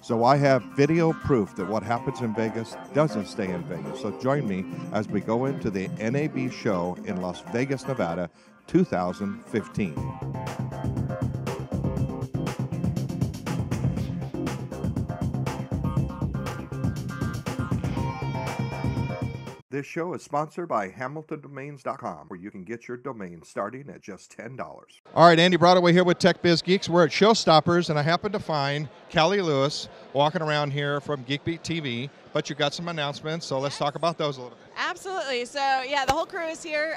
So I have video proof that what happens in Vegas doesn't stay in Vegas. So join me as we go into the NAB show in Las Vegas, Nevada, 2015. This show is sponsored by HamiltonDomains.com, where you can get your domain starting at just $10. All right, Andy Broadway here with Tech Biz Geeks. We're at Showstoppers, and I happened to find Cali Lewis walking around here from GeekBeat TV, but you got some announcements, so let's talk about those a little bit. Absolutely. So, yeah, the whole crew is here.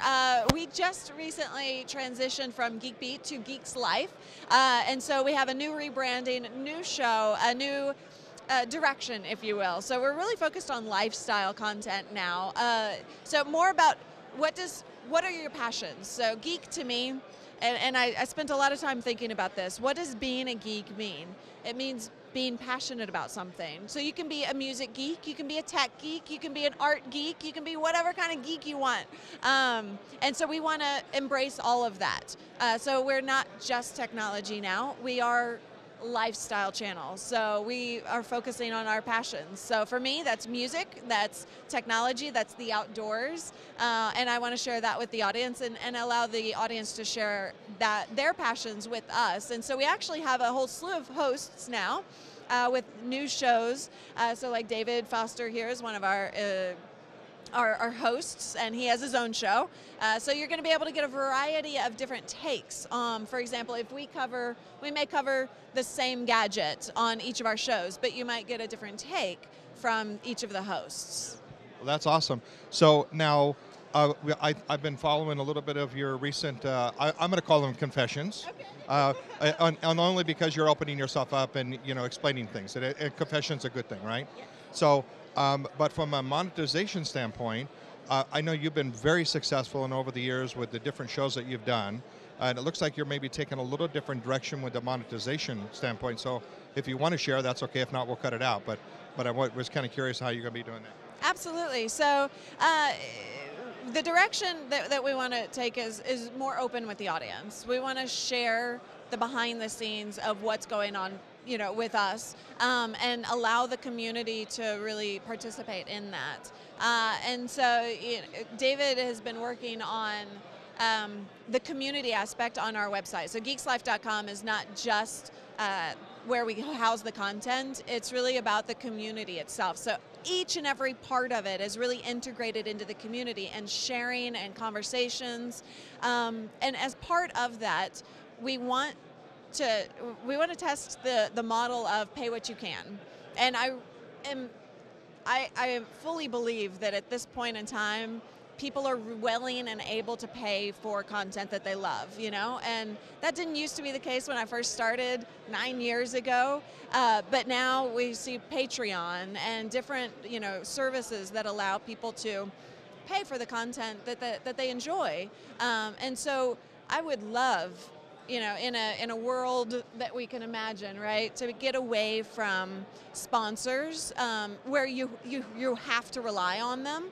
We just recently transitioned from GeekBeat to Geeks Life, and so we have a new rebranding, new show, a new direction, if you will. So we're really focused on lifestyle content now. So more about what are your passions? So geek to me, and I spent a lot of time thinking about this. What does being a geek mean? It means being passionate about something. So you can be a music geek, you can be a tech geek, you can be an art geek, you can be whatever kind of geek you want. And so we want to embrace all of that. So we're not just technology now, we are lifestyle channel. So we are focusing on our passions. So for me, that's music, that's technology, that's the outdoors, and I want to share that with the audience and allow the audience to share their passions with us. And so we actually have a whole slew of hosts now with new shows. So like David Foster here is one of our hosts, and he has his own show. So you're going to be able to get a variety of different takes. For example, if we may cover the same gadget on each of our shows, but you might get a different take from each of the hosts. Well, that's awesome. So now, I've been following a little bit of your recent, I'm going to call them confessions. Okay. And only because you're opening yourself up and explaining things. And confession's a good thing, right? Yeah. So, but from a monetization standpoint, I know you've been very successful and over the years with the different shows that you've done, and it looks like you're maybe taking a little different direction with the monetization standpoint. So if you want to share, that's okay. If not, we'll cut it out. But I was kind of curious how you're going to be doing that. Absolutely. So the direction that we want to take is more open with the audience. We want to share the behind the scenes of what's going on with us, and allow the community to really participate in that. And so David has been working on the community aspect on our website. So geekslife.com is not just where we house the content, it's really about the community itself. So each and every part of it is really integrated into the community and sharing and conversations. And as part of that, we want to test the model of pay what you can. And I fully believe that at this point in time, people are willing and able to pay for content that they love, and that didn't used to be the case when I first started 9 years ago, but now we see Patreon and different, services that allow people to pay for the content that they enjoy, and so I would love, in a world that we can imagine, right, to get away from sponsors where you have to rely on them.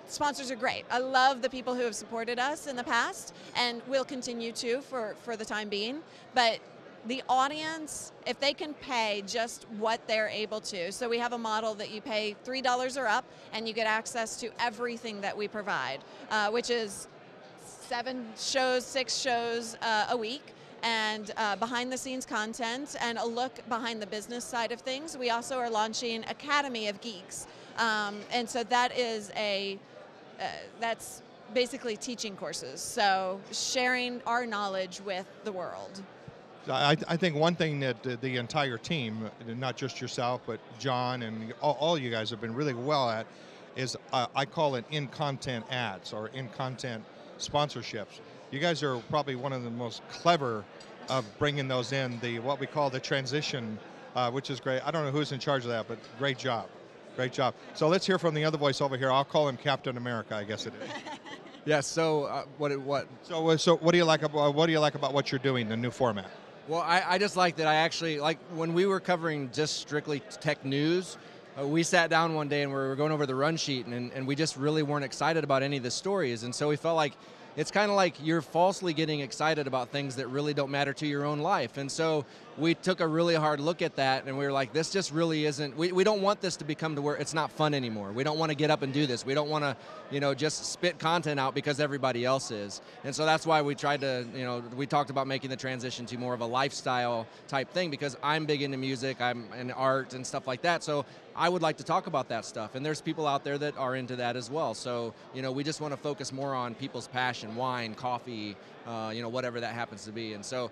Sponsors are great. I love the people who have supported us in the past and will continue to for the time being. But the audience, if they can pay just what they're able to. So we have a model that you pay $3 or up and you get access to everything that we provide, which is 6 shows a week, and behind the scenes content and a look behind the business side of things. We also are launching Academy of Geeks, and so that is that's basically teaching courses, so sharing our knowledge with the world. I think one thing that the entire team, not just yourself, but John and all you guys have been really well at is I call it in-content ads or in-content sponsorships. You guys are probably one of the most clever of bringing those in, what we call the transition, which is great. I don't know who's in charge of that, but great job. Great job. So let's hear from the other voice over here. I'll call him Captain America, I guess it is. Yeah, so what? So what do you like about what you're doing, the new format? Well, I just like that I actually, like when we were covering just strictly tech news, we sat down one day and we were going over the run sheet and we just really weren't excited about any of the stories. And so we felt like it's kind of like you're falsely getting excited about things that really don't matter to your own life. And so we took a really hard look at that, and we were like, this just really isn't, we don't want this to become to where it's not fun anymore. We don't want to get up and do this. We don't want to, you know, just spit content out because everybody else is. And so that's why we tried to, you know, we talked about making the transition to more of a lifestyle type thing, because I'm big into music, I'm in art and stuff like that. So I would like to talk about that stuff, and there's people out there that are into that as well. So, you know, we just want to focus more on people's passion, wine, coffee, you know, whatever that happens to be. And so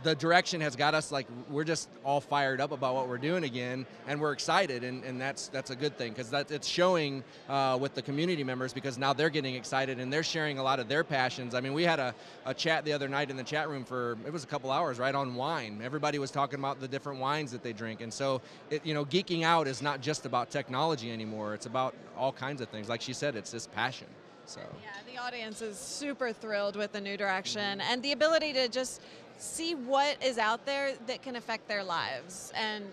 the direction has got us, like, we're just all fired up about what we're doing again, and we're excited, and that's a good thing, because it's showing with the community members, because now they're getting excited and they're sharing a lot of their passions. I mean, we had a chat the other night in the chat room for, it was a couple hours, right, on wine. Everybody was talking about the different wines that they drink, and so, you know, geeking out is not just about technology anymore. It's about all kinds of things. Like she said, it's this passion. So yeah, the audience is super thrilled with the new direction and the ability to just see what is out there that can affect their lives and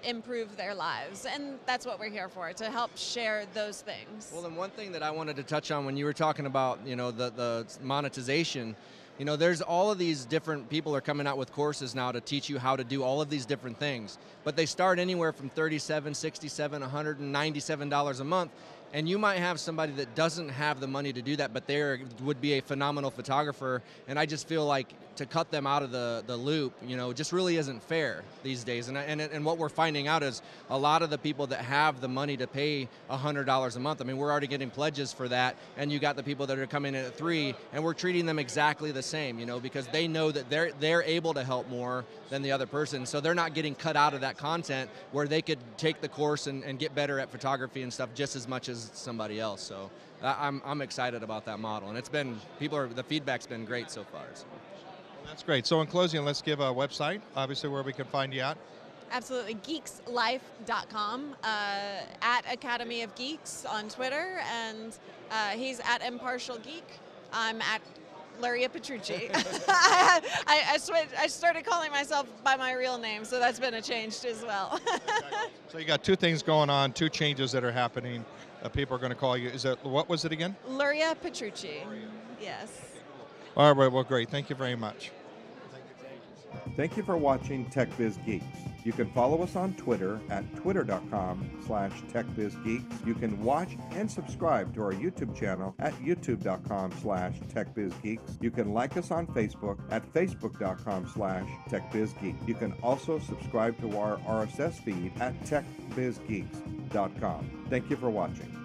improve their lives. And that's what we're here for, to help share those things. Well, then one thing that I wanted to touch on when you were talking about, you know, the monetization, you know, there's all of these different people are coming out with courses now to teach you how to do all of these different things. But they start anywhere from $37, $67, $197 a month. And you might have somebody that doesn't have the money to do that, but they would be a phenomenal photographer. And I just feel like to cut them out of the loop, you know, just really isn't fair these days. And what we're finding out is a lot of the people that have the money to pay $100 a month, I mean, we're already getting pledges for that. And you got the people that are coming in at $3, and we're treating them exactly the same, you know, because they know that they're able to help more than the other person. So they're not getting cut out of that content where they could take the course and get better at photography and stuff just as much as somebody else. So I'm excited about that model, and it's been, the feedback's been great so far. So. Well, that's great. So in closing, let's give a website, obviously, where we can find you at. Absolutely, geekslife.com, at Academy of Geeks on Twitter, and he's at Impartial Geek. I'm at Luria Petrucci. I started calling myself by my real name, so that's been a change as well. So you got two things going on, two changes that are happening. People are going to call you. What was it again? Luria Petrucci. Yes. All right, well, great. Thank you very much. Thank you for watching TechBiz Geeks. You can follow us on Twitter at twitter.com/TechBizGeeks. You can watch and subscribe to our YouTube channel at youtube.com/TechBizGeeks. You can like us on Facebook at facebook.com/TechBizGeeks. You can also subscribe to our RSS feed at techbizgeeks.com. Thank you for watching.